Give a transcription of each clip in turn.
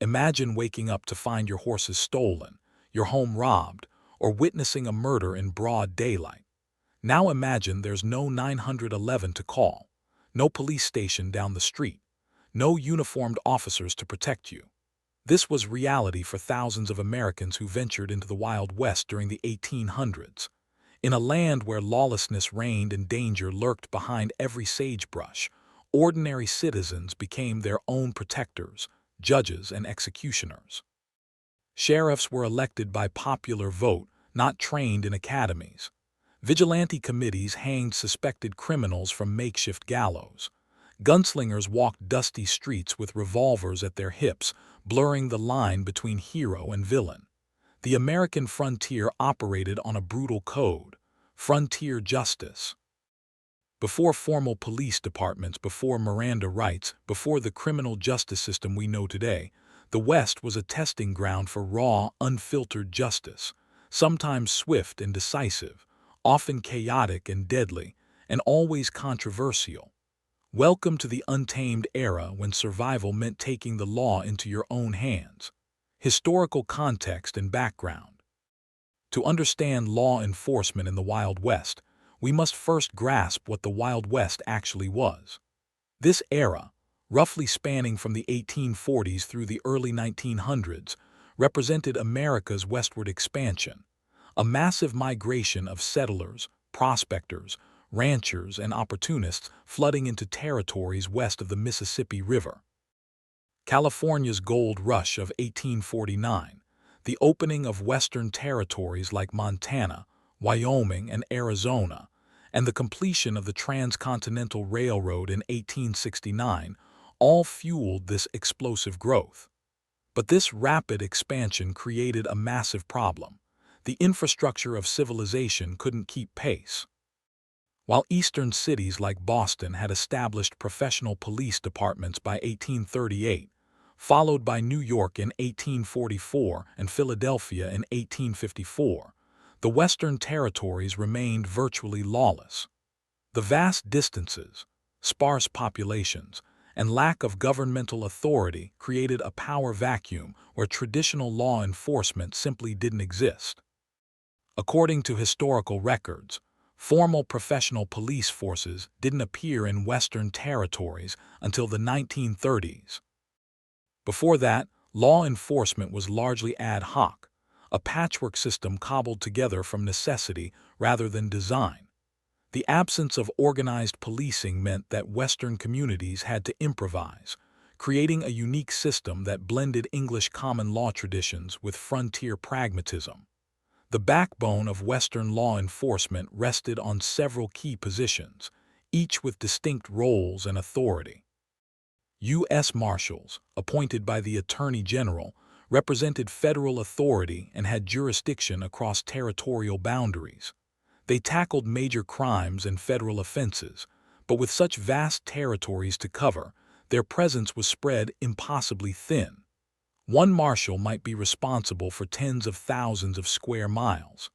Imagine waking up to find your horses stolen, your home robbed, or witnessing a murder in broad daylight. Now imagine there's no 911 to call, no police station down the street, no uniformed officers to protect you. This was reality for thousands of Americans who ventured into the Wild West during the 1800s. In a land where lawlessness reigned and danger lurked behind every sagebrush, ordinary citizens became their own protectors, judges, and executioners. Sheriffs were elected by popular vote, not trained in academies. Vigilante committees hanged suspected criminals from makeshift gallows. Gunslingers walked dusty streets with revolvers at their hips, blurring the line between hero and villain. The American frontier operated on a brutal code, frontier justice. Before formal police departments, before Miranda rights, before the criminal justice system we know today, the West was a testing ground for raw, unfiltered justice, sometimes swift and decisive, often chaotic and deadly, and always controversial. Welcome to the untamed era when survival meant taking the law into your own hands. Historical context and background. To understand law enforcement in the Wild West, we must first grasp what the Wild West actually was. This era, roughly spanning from the 1840s through the early 1900s, represented America's westward expansion, a massive migration of settlers, prospectors, ranchers, and opportunists flooding into territories west of the Mississippi River. California's gold rush of 1849, the opening of western territories like Montana, Wyoming, and Arizona, and the completion of the Transcontinental Railroad in 1869 all fueled this explosive growth. But this rapid expansion created a massive problem. The infrastructure of civilization couldn't keep pace. While eastern cities like Boston had established professional police departments by 1838, followed by New York in 1844 and Philadelphia in 1854, the Western territories remained virtually lawless. The vast distances, sparse populations, and lack of governmental authority created a power vacuum where traditional law enforcement simply didn't exist. According to historical records, formal professional police forces didn't appear in Western territories until the 1930s. Before that, law enforcement was largely ad hoc, a patchwork system cobbled together from necessity rather than design. The absence of organized policing meant that Western communities had to improvise, creating a unique system that blended English common law traditions with frontier pragmatism. The backbone of Western law enforcement rested on several key positions, each with distinct roles and authority. U.S. Marshals, appointed by the Attorney General, represented federal authority and had jurisdiction across territorial boundaries. They tackled major crimes and federal offenses, but with such vast territories to cover, their presence was spread impossibly thin. One marshal might be responsible for tens of thousands of square miles.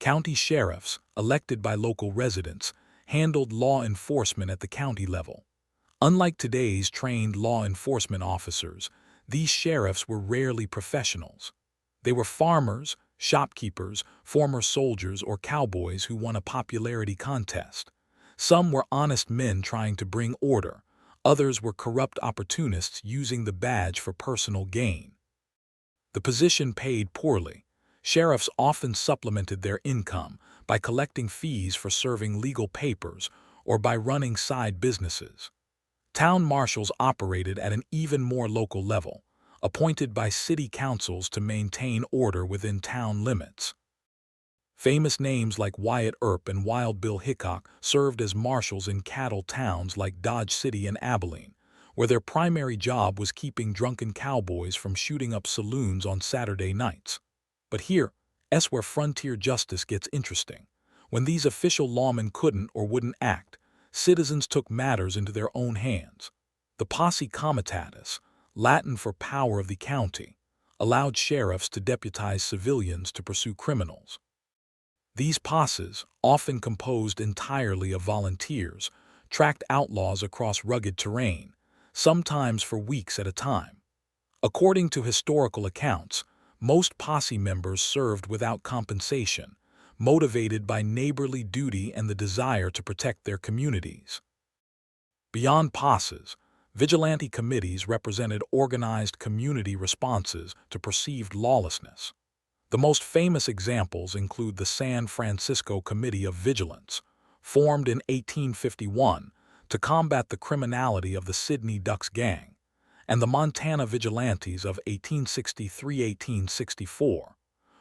County sheriffs, elected by local residents, handled law enforcement at the county level. Unlike today's trained law enforcement officers, these sheriffs were rarely professionals. They were farmers, shopkeepers, former soldiers, or cowboys who won a popularity contest. Some were honest men trying to bring order. Others were corrupt opportunists using the badge for personal gain. The position paid poorly. Sheriffs often supplemented their income by collecting fees for serving legal papers or by running side businesses. Town marshals operated at an even more local level, appointed by city councils to maintain order within town limits. Famous names like Wyatt Earp and Wild Bill Hickok served as marshals in cattle towns like Dodge City and Abilene, where their primary job was keeping drunken cowboys from shooting up saloons on Saturday nights. But here's where frontier justice gets interesting. When these official lawmen couldn't or wouldn't act, citizens took matters into their own hands. The posse comitatus, Latin for power of the county, allowed sheriffs to deputize civilians to pursue criminals. These posses, often composed entirely of volunteers, tracked outlaws across rugged terrain, sometimes for weeks at a time. According to historical accounts, most posse members served without compensation, motivated by neighborly duty and the desire to protect their communities. Beyond posses, vigilante committees represented organized community responses to perceived lawlessness. The most famous examples include the San Francisco Committee of Vigilance, formed in 1851 to combat the criminality of the Sydney Ducks Gang, and the Montana Vigilantes of 1863–1864,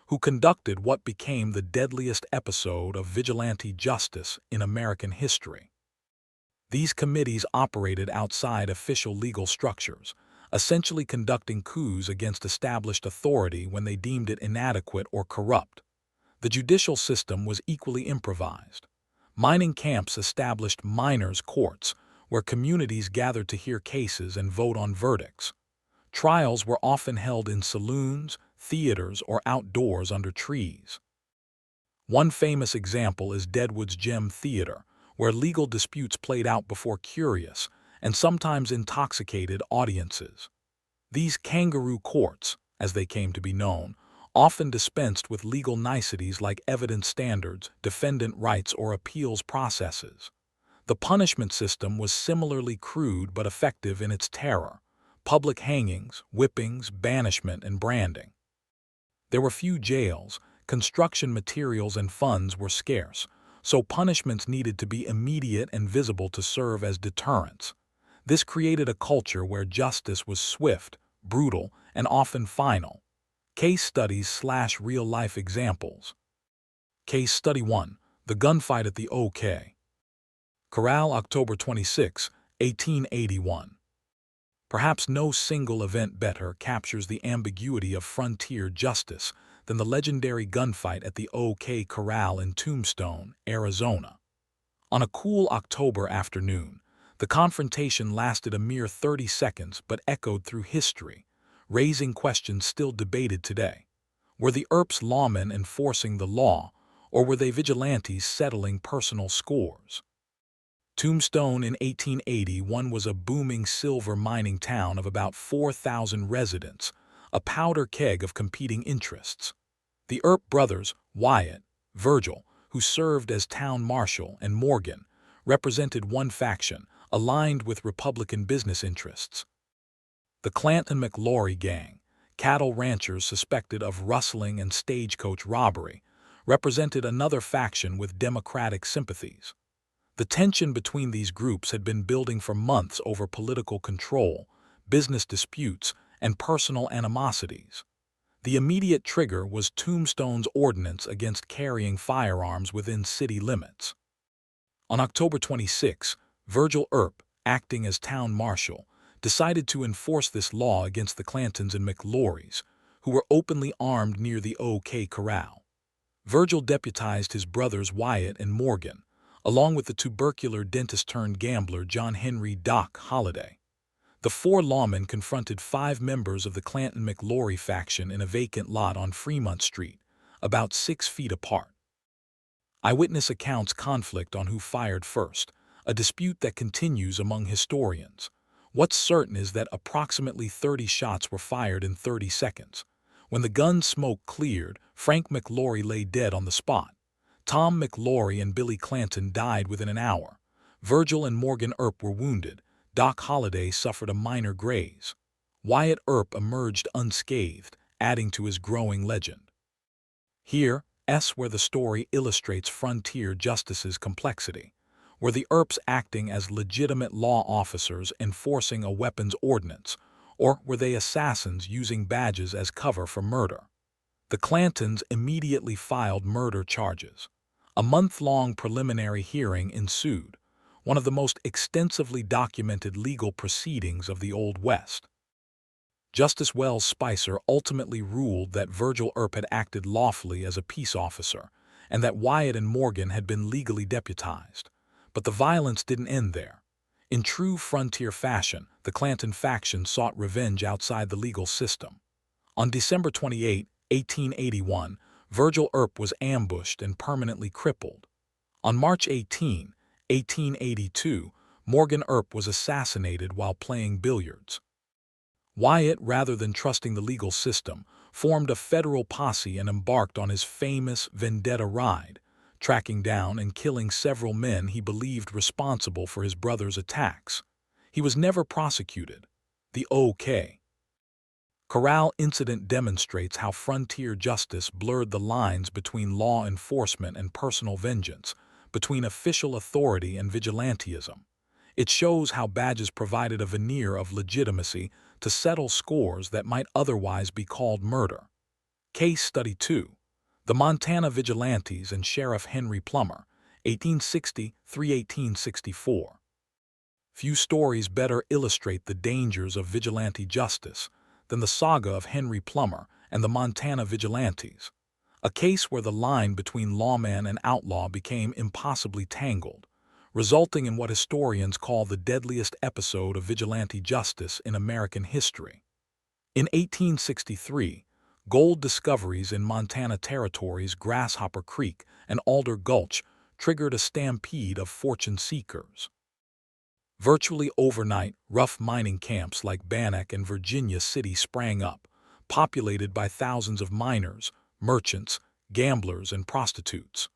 who conducted what became the deadliest episode of vigilante justice in American history. These committees operated outside official legal structures, essentially conducting coups against established authority when they deemed it inadequate or corrupt. The judicial system was equally improvised. Mining camps established miners' courts, where communities gathered to hear cases and vote on verdicts. Trials were often held in saloons, theaters, or outdoors under trees. One famous example is Deadwood's Gem Theater, where legal disputes played out before curious and sometimes intoxicated audiences. These kangaroo courts, as they came to be known, often dispensed with legal niceties like evidence standards, defendant rights, or appeals processes. The punishment system was similarly crude but effective in its terror: public hangings, whippings, banishment, and branding. There were few jails, construction materials and funds were scarce, so punishments needed to be immediate and visible to serve as deterrents. This created a culture where justice was swift, brutal, and often final. Case studies/real-life examples. Case Study 1. The Gunfight at the OK. Corral, October 26, 1881. Perhaps no single event better captures the ambiguity of frontier justice than the legendary gunfight at the OK Corral in Tombstone, Arizona. On a cool October afternoon, the confrontation lasted a mere 30 seconds but echoed through history, raising questions still debated today. Were the Earps lawmen enforcing the law, or were they vigilantes settling personal scores? Tombstone in 1881 was a booming silver mining town of about 4,000 residents, a powder keg of competing interests. The Earp brothers, Wyatt, Virgil, who served as town marshal, and Morgan, represented one faction, aligned with Republican business interests. The Clanton-McLaury gang, cattle ranchers suspected of rustling and stagecoach robbery, represented another faction with Democratic sympathies. The tension between these groups had been building for months over political control, business disputes, and personal animosities. The immediate trigger was Tombstone's ordinance against carrying firearms within city limits. On October 26, Virgil Earp, acting as town marshal, decided to enforce this law against the Clantons and McLaurys, who were openly armed near the OK Corral. Virgil deputized his brothers Wyatt and Morgan, along with the tubercular dentist-turned-gambler John Henry Doc Holliday. The four lawmen confronted 5 members of the Clanton-McLaury faction in a vacant lot on Fremont Street, about 6 feet apart. Eyewitness accounts conflict on who fired first, a dispute that continues among historians. What's certain is that approximately 30 shots were fired in 30 seconds. When the gun's smoke cleared, Frank McLaury lay dead on the spot. Tom McLaury and Billy Clanton died within an hour. Virgil and Morgan Earp were wounded. Doc Holliday suffered a minor graze. Wyatt Earp emerged unscathed, adding to his growing legend. Here's where the story illustrates frontier justice's complexity. Were the Earps acting as legitimate law officers enforcing a weapons ordinance, or were they assassins using badges as cover for murder? The Clantons immediately filed murder charges. A month-long preliminary hearing ensued, one of the most extensively documented legal proceedings of the Old West. Justice Wells Spicer ultimately ruled that Virgil Earp had acted lawfully as a peace officer, and that Wyatt and Morgan had been legally deputized. But the violence didn't end there. In true frontier fashion, the Clanton faction sought revenge outside the legal system. On December 28, 1881, Virgil Earp was ambushed and permanently crippled. On March 18, 1882, Morgan Earp was assassinated while playing billiards. Wyatt, rather than trusting the legal system, formed a federal posse and embarked on his famous vendetta ride, tracking down and killing several men he believed responsible for his brother's attacks. He was never prosecuted. The OK. Corral incident demonstrates how frontier justice blurred the lines between law enforcement and personal vengeance, between official authority and vigilantism. It shows how badges provided a veneer of legitimacy to settle scores that might otherwise be called murder. Case Study 2. The Montana Vigilantes and Sheriff Henry Plummer, 1860–1864. Few stories better illustrate the dangers of vigilante justice than the saga of Henry Plummer and the Montana Vigilantes, a case where the line between lawman and outlaw became impossibly tangled, resulting in what historians call the deadliest episode of vigilante justice in American history. In 1863, gold discoveries in Montana territories Grasshopper Creek and Alder Gulch triggered a stampede of fortune seekers. Virtually overnight, rough mining camps like Bannack and Virginia City sprang up, populated by thousands of miners, merchants, gamblers, and prostitutes.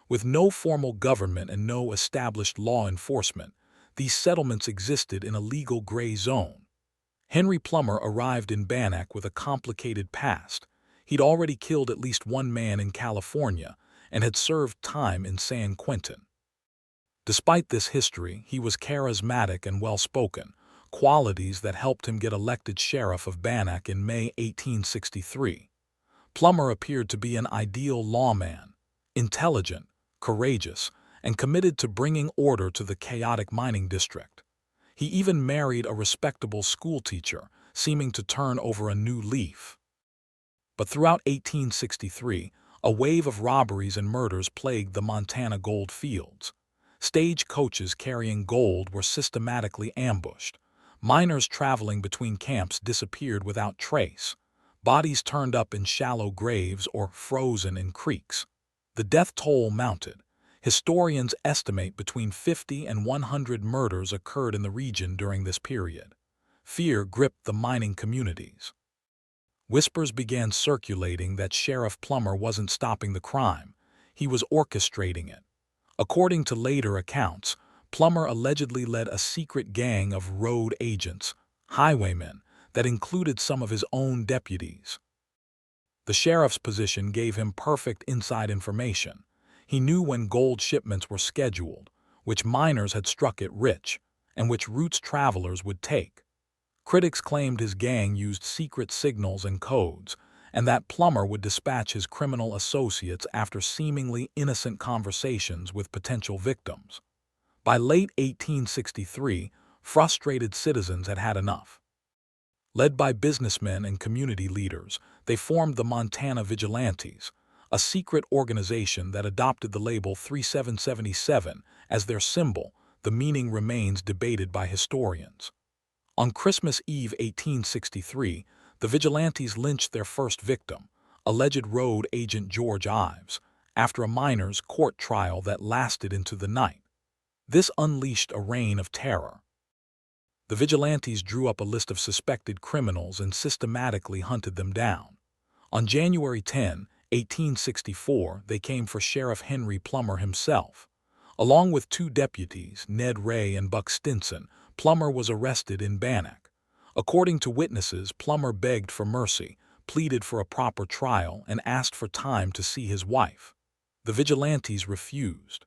With no formal government and no established law enforcement, these settlements existed in a legal gray zone. Henry Plummer arrived in Bannack with a complicated past. He'd already killed at least one man in California and had served time in San Quentin. Despite this history, he was charismatic and well-spoken, qualities that helped him get elected sheriff of Bannack in May 1863. Plummer appeared to be an ideal lawman, intelligent, courageous, and committed to bringing order to the chaotic mining district. He even married a respectable schoolteacher, seeming to turn over a new leaf. But throughout 1863, a wave of robberies and murders plagued the Montana gold fields. Stage coaches carrying gold were systematically ambushed. Miners traveling between camps disappeared without trace. Bodies turned up in shallow graves or frozen in creeks. The death toll mounted. Historians estimate between 50 and 100 murders occurred in the region during this period. Fear gripped the mining communities. Whispers began circulating that Sheriff Plummer wasn't stopping the crime. He was orchestrating it. According to later accounts, Plummer allegedly led a secret gang of road agents, highwaymen, that included some of his own deputies. The sheriff's position gave him perfect inside information. He knew when gold shipments were scheduled, which miners had struck it rich, and which routes travelers would take. Critics claimed his gang used secret signals and codes, and that Plummer would dispatch his criminal associates after seemingly innocent conversations with potential victims. By late 1863, frustrated citizens had had enough. Led by businessmen and community leaders, they formed the Montana Vigilantes, a secret organization that adopted the label 3777 as their symbol. The meaning remains debated by historians. On Christmas Eve 1863, the Vigilantes lynched their first victim, alleged road agent George Ives, after a miners' court trial that lasted into the night. This unleashed a reign of terror. The Vigilantes drew up a list of suspected criminals and systematically hunted them down. On January 10, 1864, they came for Sheriff Henry Plummer himself. Along with two deputies, Ned Ray and Buck Stinson, Plummer was arrested in Bannack. According to witnesses, Plummer begged for mercy, pleaded for a proper trial, and asked for time to see his wife. The Vigilantes refused.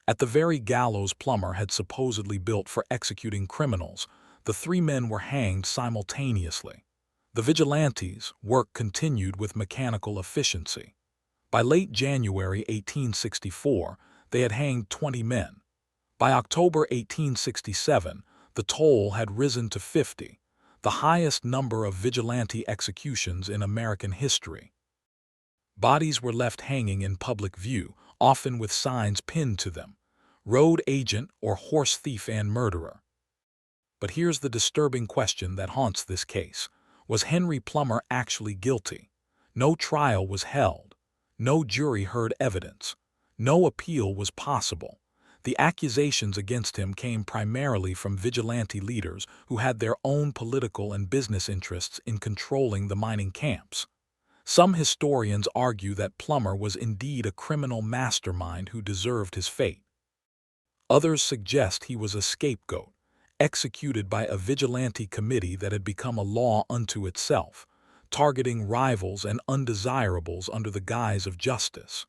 At the very gallows Plummer had supposedly built for executing criminals, the three men were hanged simultaneously. The Vigilantes' work continued with mechanical efficiency. By late January 1864, they had hanged 20 men. By October 1867, the toll had risen to 50, the highest number of vigilante executions in American history. Bodies were left hanging in public view, often with signs pinned to them: road agent or horse thief and murderer. But here's the disturbing question that haunts this case. Was Henry Plummer actually guilty? No trial was held. No jury heard evidence. No appeal was possible. The accusations against him came primarily from vigilante leaders who had their own political and business interests in controlling the mining camps. Some historians argue that Plummer was indeed a criminal mastermind who deserved his fate. Others suggest he was a scapegoat, executed by a vigilante committee that had become a law unto itself, targeting rivals and undesirables under the guise of justice.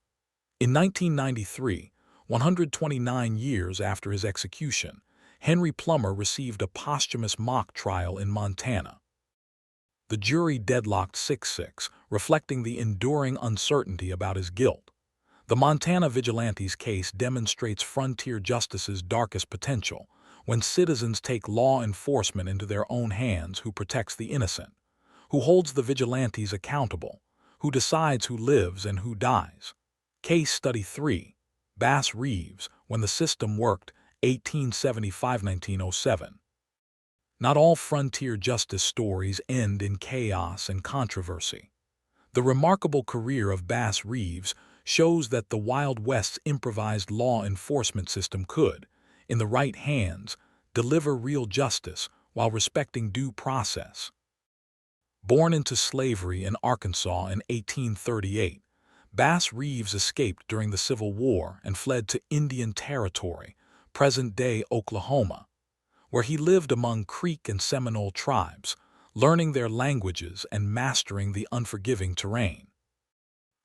In 1993, 129 years after his execution, Henry Plummer received a posthumous mock trial in Montana. The jury deadlocked 6-6, reflecting the enduring uncertainty about his guilt. The Montana Vigilantes case demonstrates frontier justice's darkest potential, when citizens take law enforcement into their own hands. Who protects the innocent? Who holds the vigilantes accountable? Who decides who lives and who dies? Case Study 3, Bass Reeves, When the System Worked, 1875–1907. Not all frontier justice stories end in chaos and controversy. The remarkable career of Bass Reeves shows that the Wild West's improvised law enforcement system could, in the right hands, deliver real justice while respecting due process. Born into slavery in Arkansas in 1838, Bass Reeves escaped during the Civil War and fled to Indian Territory, present-day Oklahoma, where he lived among Creek and Seminole tribes, learning their languages and mastering the unforgiving terrain.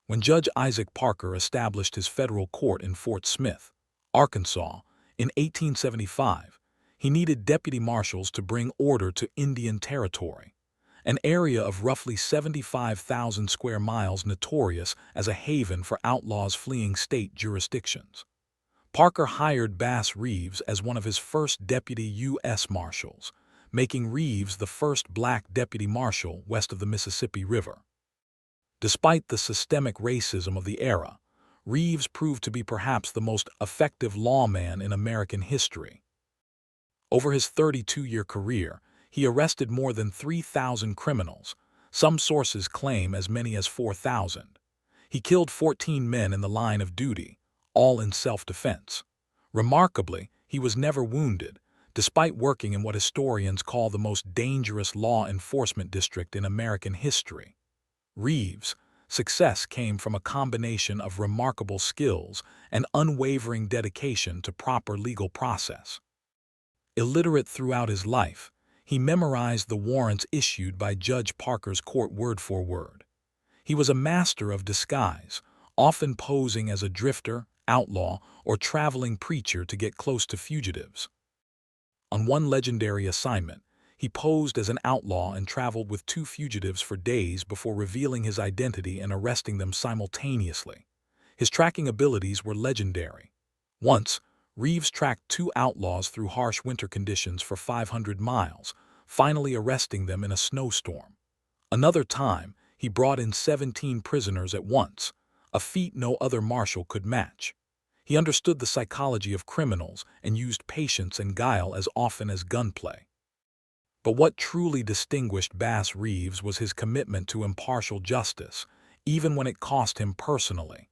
When Judge Isaac Parker established his federal court in Fort Smith, Arkansas, in 1875, he needed deputy marshals to bring order to Indian Territory, an area of roughly 75,000 square miles notorious as a haven for outlaws fleeing state jurisdictions. Parker hired Bass Reeves as one of his first deputy U.S. Marshals, making Reeves the first black deputy marshal west of the Mississippi River. Despite the systemic racism of the era, Reeves proved to be perhaps the most effective lawman in American history. Over his 32-year career, he arrested more than 3,000 criminals. Some sources claim as many as 4,000. He killed 14 men in the line of duty, all in self-defense. Remarkably, he was never wounded, despite working in what historians call the most dangerous law enforcement district in American history. Reeves' success came from a combination of remarkable skills and unwavering dedication to proper legal process. Illiterate throughout his life, he memorized the warrants issued by Judge Parker's court word for word. He was a master of disguise, often posing as a drifter, outlaw, or traveling preacher to get close to fugitives. On one legendary assignment, he posed as an outlaw and traveled with 2 fugitives for days before revealing his identity and arresting them simultaneously. His tracking abilities were legendary. Once, Reeves tracked 2 outlaws through harsh winter conditions for 500 miles, finally arresting them in a snowstorm. Another time, he brought in 17 prisoners at once, a feat no other marshal could match. He understood the psychology of criminals and used patience and guile as often as gunplay. But what truly distinguished Bass Reeves was his commitment to impartial justice, even when it cost him personally.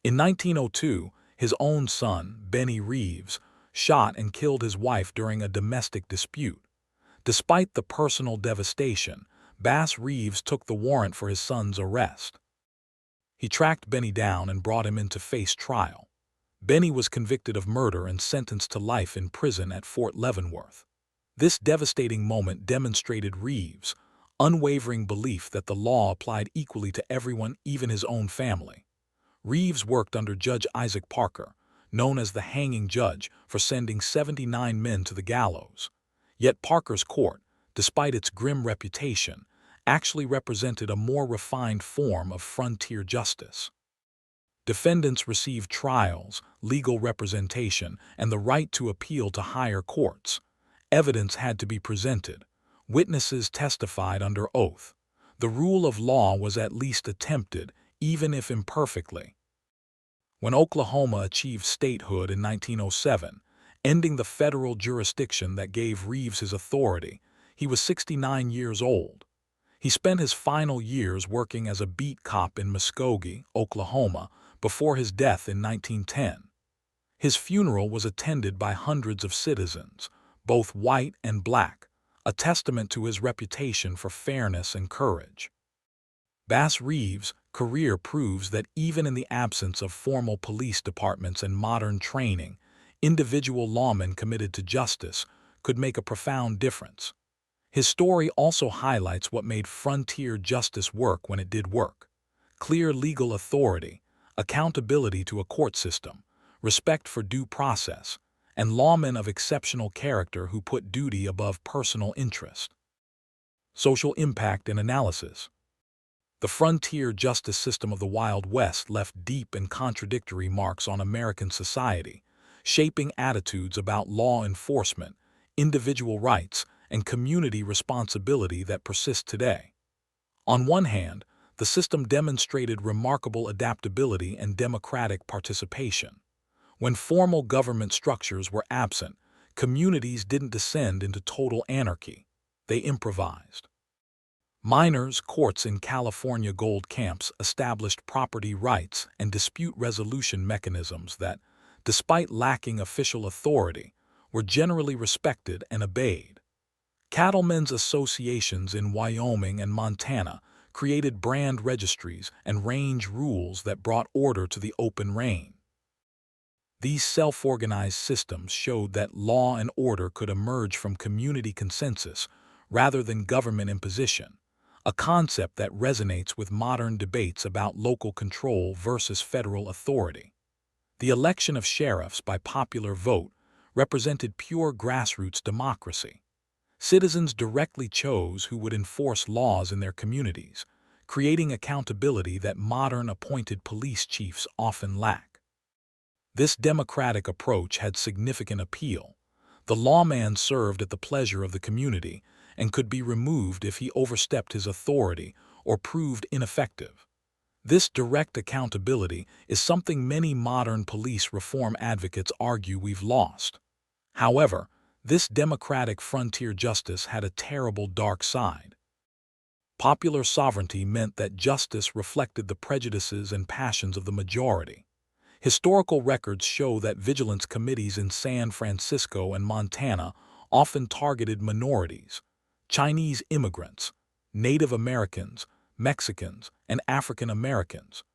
In 1902, his own son, Benny Reeves, shot and killed his wife during a domestic dispute. Despite the personal devastation, Bass Reeves took the warrant for his son's arrest. He tracked Benny down and brought him in to face trial. Benny was convicted of murder and sentenced to life in prison at Fort Leavenworth. This devastating moment demonstrated Reeves' unwavering belief that the law applied equally to everyone, even his own family. Reeves worked under Judge Isaac Parker, known as the hanging judge, for sending 79 men to the gallows. Yet Parker's court, despite its grim reputation, actually represented a more refined form of frontier justice. Defendants received trials, legal representation, and the right to appeal to higher courts. Evidence had to be presented. Witnesses testified under oath. The rule of law was at least attempted, even if imperfectly. When Oklahoma achieved statehood in 1907, ending the federal jurisdiction that gave Reeves his authority, he was 69 years old. He spent his final years working as a beat cop in Muskogee, Oklahoma, before his death in 1910. His funeral was attended by hundreds of citizens, both white and black, a testament to his reputation for fairness and courage. Bass Reeves' career proves that even in the absence of formal police departments and modern training, individual lawmen committed to justice could make a profound difference. His story also highlights what made frontier justice work when it did work: clear legal authority, accountability to a court system, respect for due process, and lawmen of exceptional character who put duty above personal interest. Social impact and analysis. The frontier justice system of the Wild West left deep and contradictory marks on American society, shaping attitudes about law enforcement, individual rights, and community responsibility that persist today. On one hand, the system demonstrated remarkable adaptability and democratic participation. When formal government structures were absent, communities didn't descend into total anarchy. They improvised. Miners' courts in California gold camps established property rights and dispute resolution mechanisms that, despite lacking official authority, were generally respected and obeyed. Cattlemen's associations in Wyoming and Montana created brand registries and range rules that brought order to the open range. These self-organized systems showed that law and order could emerge from community consensus rather than government imposition, a concept that resonates with modern debates about local control versus federal authority. The election of sheriffs by popular vote represented pure grassroots democracy. Citizens directly chose who would enforce laws in their communities, creating accountability that modern appointed police chiefs often lack. This democratic approach had significant appeal. The lawman served at the pleasure of the community and could be removed if he overstepped his authority or proved ineffective. This direct accountability is something many modern police reform advocates argue we've lost. However, this democratic frontier justice had a terrible dark side. Popular sovereignty meant that justice reflected the prejudices and passions of the majority. Historical records show that vigilance committees in San Francisco and Montana often targeted minorities: Chinese immigrants, Native Americans, Mexicans, and African Americans,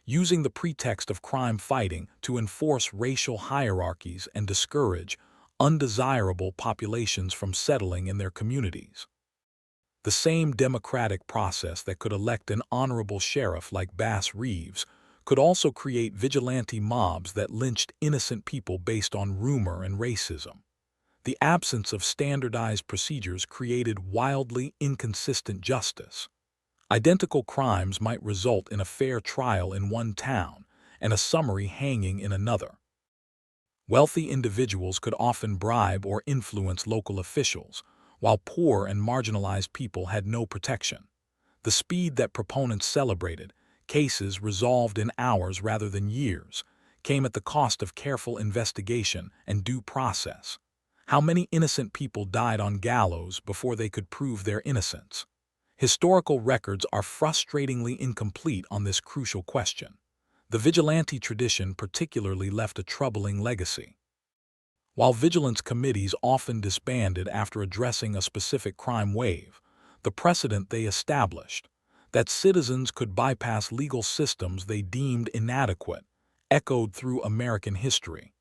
using the pretext of crime fighting to enforce racial hierarchies and discourage undesirable populations from settling in their communities. The same democratic process that could elect an honorable sheriff like Bass Reeves could also create vigilante mobs that lynched innocent people based on rumor and racism. The absence of standardized procedures created wildly inconsistent justice. Identical crimes might result in a fair trial in one town and a summary hanging in another. Wealthy individuals could often bribe or influence local officials, while poor and marginalized people had no protection. The speed that proponents celebrated, cases resolved in hours rather than years, came at the cost of careful investigation and due process. How many innocent people died on gallows before they could prove their innocence? Historical records are frustratingly incomplete on this crucial question. The vigilante tradition particularly left a troubling legacy. While vigilance committees often disbanded after addressing a specific crime wave, the precedent they established, that citizens could bypass legal systems they deemed inadequate, echoed through American history.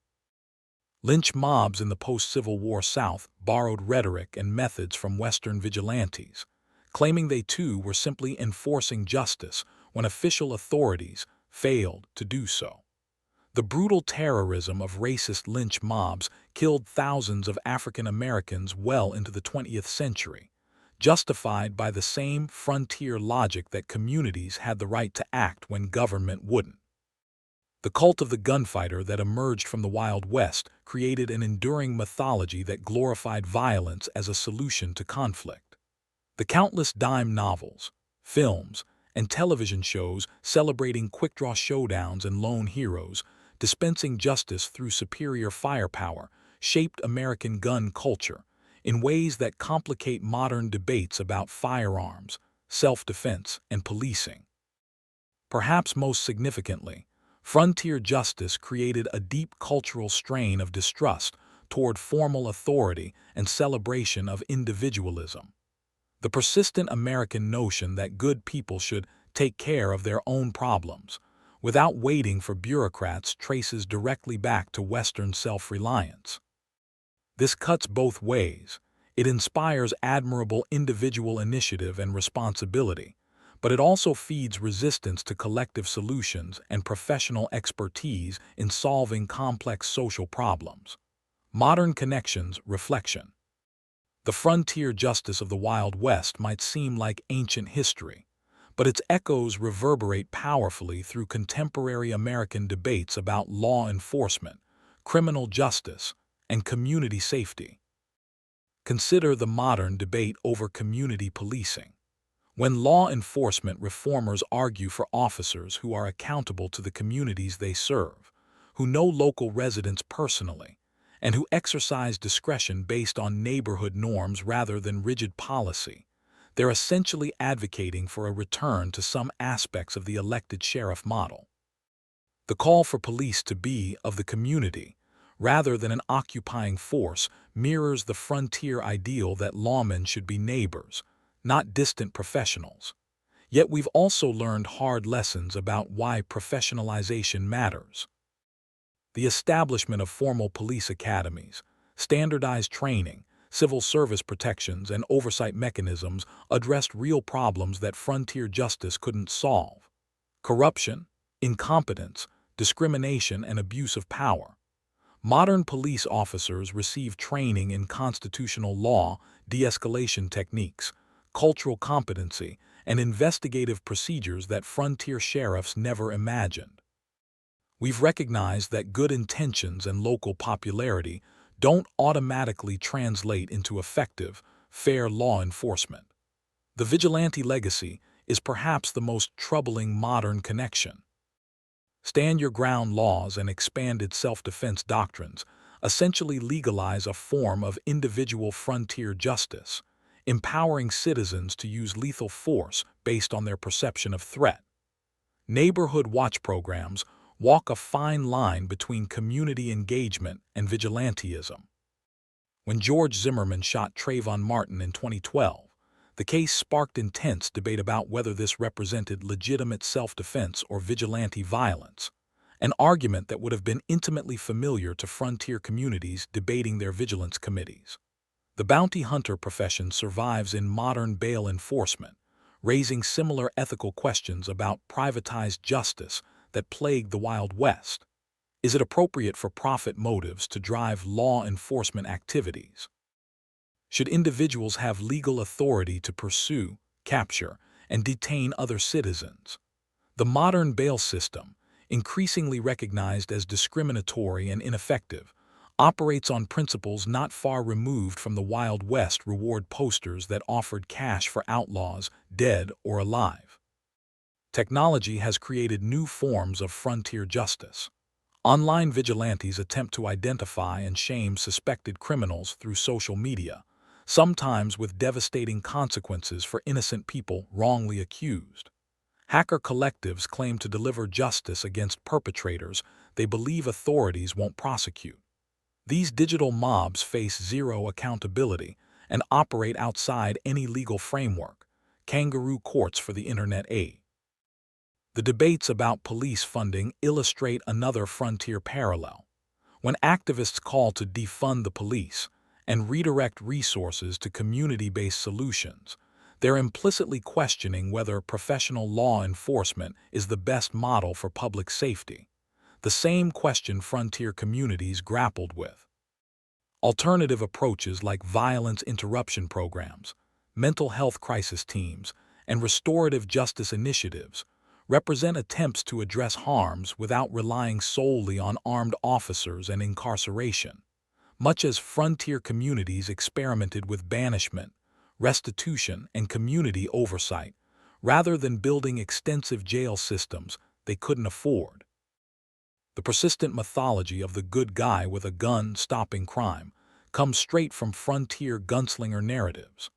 Lynch mobs in the post-Civil War South borrowed rhetoric and methods from Western vigilantes, claiming they too were simply enforcing justice when official authorities failed to do so. The brutal terrorism of racist lynch mobs killed thousands of African Americans well into the 20th century, justified by the same frontier logic that communities had the right to act when government wouldn't. The cult of the gunfighter that emerged from the Wild West created an enduring mythology that glorified violence as a solution to conflict. The countless dime novels, films, and television shows celebrating quick-draw showdowns and lone heroes, dispensing justice through superior firepower, shaped American gun culture in ways that complicate modern debates about firearms, self-defense, and policing. Perhaps most significantly, Frontier justice created a deep cultural strain of distrust toward formal authority and celebration of individualism. The persistent American notion that good people should take care of their own problems without waiting for bureaucrats traces directly back to Western self-reliance. This cuts both ways. It inspires admirable individual initiative and responsibility, but it also feeds resistance to collective solutions and professional expertise in solving complex social problems. Modern connections, reflection. The frontier justice of the Wild West might seem like ancient history, but its echoes reverberate powerfully through contemporary American debates about law enforcement, criminal justice, and community safety. Consider the modern debate over community policing. When law enforcement reformers argue for officers who are accountable to the communities they serve, who know local residents personally, and who exercise discretion based on neighborhood norms rather than rigid policy, they're essentially advocating for a return to some aspects of the elected sheriff model. The call for police to be of the community, rather than an occupying force, mirrors the frontier ideal that lawmen should be neighbors, not distant professionals. Yet we've also learned hard lessons about why professionalization matters. The establishment of formal police academies, standardized training, civil service protections, and oversight mechanisms addressed real problems that frontier justice couldn't solve: corruption, incompetence, discrimination, and abuse of power. Modern police officers receive training in constitutional law, de-escalation techniques, cultural competency, and investigative procedures that frontier sheriffs never imagined. We've recognized that good intentions and local popularity don't automatically translate into effective, fair law enforcement. The vigilante legacy is perhaps the most troubling modern connection. Stand-your-ground laws and expanded self-defense doctrines essentially legalize a form of individual frontier justice, empowering citizens to use lethal force based on their perception of threat. Neighborhood watch programs walk a fine line between community engagement and vigilantism. When George Zimmerman shot Trayvon Martin in 2012, the case sparked intense debate about whether this represented legitimate self-defense or vigilante violence, an argument that would have been intimately familiar to frontier communities debating their vigilance committees. The bounty hunter profession survives in modern bail enforcement, raising similar ethical questions about privatized justice that plagued the Wild West. Is it appropriate for profit motives to drive law enforcement activities? Should individuals have legal authority to pursue, capture, and detain other citizens? The modern bail system, increasingly recognized as discriminatory and ineffective, operates on principles not far removed from the Wild West reward posters that offered cash for outlaws, dead or alive. Technology has created new forms of frontier justice. Online vigilantes attempt to identify and shame suspected criminals through social media, sometimes with devastating consequences for innocent people wrongly accused. Hacker collectives claim to deliver justice against perpetrators they believe authorities won't prosecute. These digital mobs face zero accountability and operate outside any legal framework, kangaroo courts for the internet age. The debates about police funding illustrate another frontier parallel. When activists call to defund the police and redirect resources to community-based solutions, they're implicitly questioning whether professional law enforcement is the best model for public safety, the same question frontier communities grappled with. Alternative approaches like violence interruption programs, mental health crisis teams, and restorative justice initiatives represent attempts to address harms without relying solely on armed officers and incarceration, much as frontier communities experimented with banishment, restitution, and community oversight, rather than building extensive jail systems they couldn't afford. The persistent mythology of the good guy with a gun stopping crime comes straight from frontier gunslinger narratives.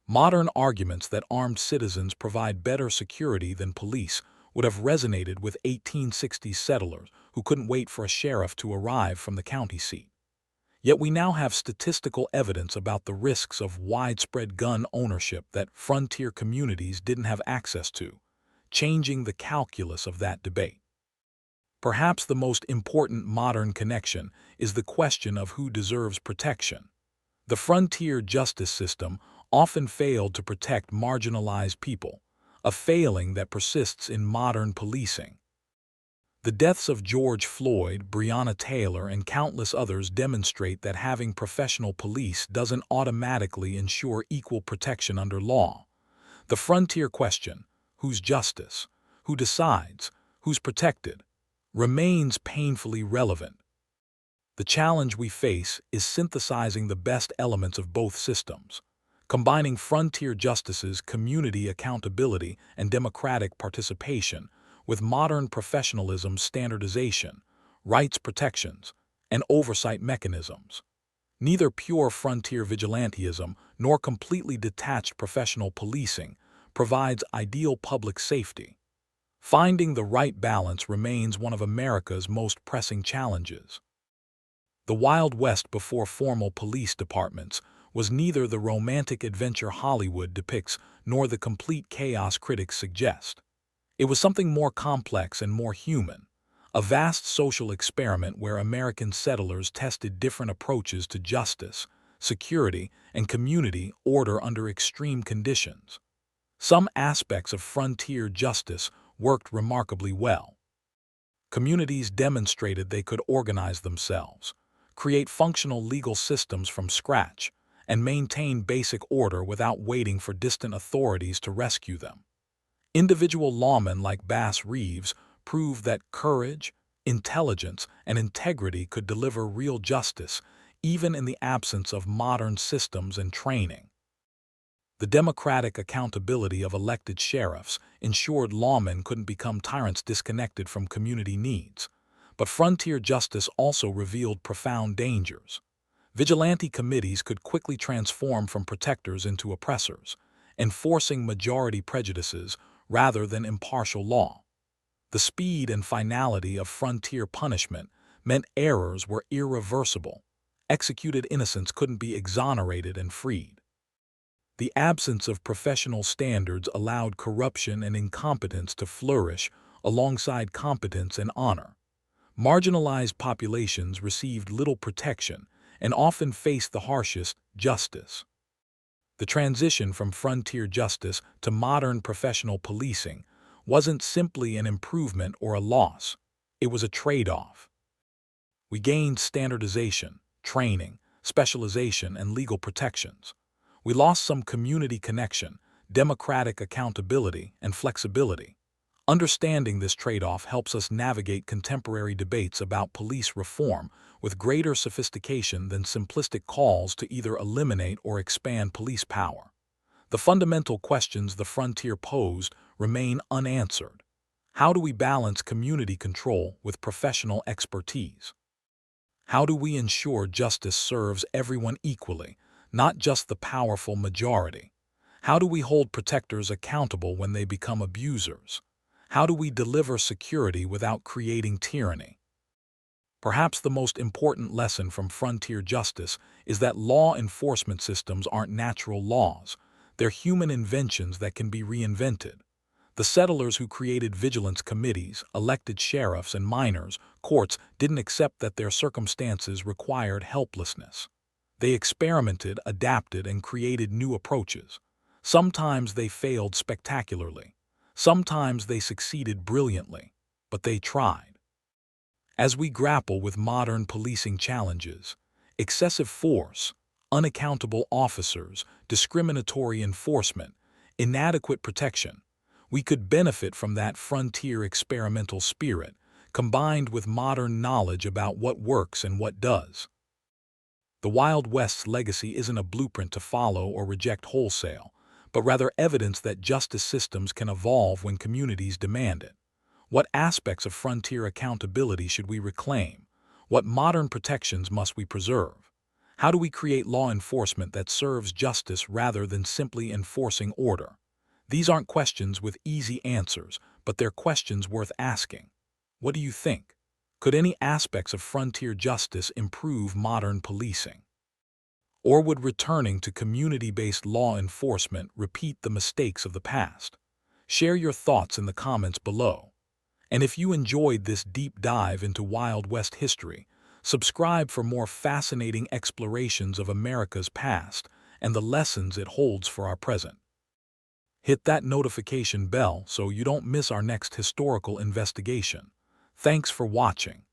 Modern arguments that armed citizens provide better security than police would have resonated with 1860s settlers who couldn't wait for a sheriff to arrive from the county seat. Yet we now have statistical evidence about the risks of widespread gun ownership that frontier communities didn't have access to, changing the calculus of that debate. Perhaps the most important modern connection is the question of who deserves protection. The frontier justice system often failed to protect marginalized people, a failing that persists in modern policing. The deaths of George Floyd, Breonna Taylor, and countless others demonstrate that having professional police doesn't automatically ensure equal protection under law. The frontier question, whose justice, who decides, who's protected, remains painfully relevant. The challenge we face is synthesizing the best elements of both systems, combining frontier justice's community accountability and democratic participation with modern professionalism standardization, rights protections, and oversight mechanisms. Neither pure frontier vigilantism nor completely detached professional policing provides ideal public safety. Finding the right balance remains one of America's most pressing challenges. The Wild West before formal police departments was neither the romantic adventure Hollywood depicts nor the complete chaos critics suggest. It was something more complex and more human, a vast social experiment where American settlers tested different approaches to justice, security, and community order under extreme conditions. Some aspects of frontier justice worked remarkably well. Communities demonstrated they could organize themselves, create functional legal systems from scratch, and maintain basic order without waiting for distant authorities to rescue them. Individual lawmen like Bass Reeves proved that courage, intelligence, and integrity could deliver real justice even in the absence of modern systems and training. The democratic accountability of elected sheriffs ensured lawmen couldn't become tyrants disconnected from community needs. But frontier justice also revealed profound dangers. Vigilante committees could quickly transform from protectors into oppressors, enforcing majority prejudices rather than impartial law. The speed and finality of frontier punishment meant errors were irreversible. Executed innocents couldn't be exonerated and freed. The absence of professional standards allowed corruption and incompetence to flourish alongside competence and honor. Marginalized populations received little protection and often faced the harshest justice. The transition from frontier justice to modern professional policing wasn't simply an improvement or a loss. It was a trade-off. We gained standardization, training, specialization, and legal protections. We lost some community connection, democratic accountability, and flexibility. Understanding this trade-off helps us navigate contemporary debates about police reform with greater sophistication than simplistic calls to either eliminate or expand police power. The fundamental questions the frontier posed remain unanswered. How do we balance community control with professional expertise? How do we ensure justice serves everyone equally, not just the powerful majority? How do we hold protectors accountable when they become abusers? How do we deliver security without creating tyranny? Perhaps the most important lesson from frontier justice is that law enforcement systems aren't natural laws. They're human inventions that can be reinvented. The settlers who created vigilance committees, elected sheriffs, and miners' courts didn't accept that their circumstances required helplessness. They experimented, adapted, and created new approaches. Sometimes they failed spectacularly. Sometimes they succeeded brilliantly, but they tried. As we grapple with modern policing challenges, excessive force, unaccountable officers, discriminatory enforcement, inadequate protection, we could benefit from that frontier experimental spirit, combined with modern knowledge about what works and what does. The Wild West's legacy isn't a blueprint to follow or reject wholesale, but rather evidence that justice systems can evolve when communities demand it. What aspects of frontier accountability should we reclaim? What modern protections must we preserve? How do we create law enforcement that serves justice rather than simply enforcing order? These aren't questions with easy answers, but they're questions worth asking. What do you think? Could any aspects of frontier justice improve modern policing? Or would returning to community-based law enforcement repeat the mistakes of the past? Share your thoughts in the comments below. And if you enjoyed this deep dive into Wild West history, subscribe for more fascinating explorations of America's past and the lessons it holds for our present. Hit that notification bell so you don't miss our next historical investigation. Thanks for watching.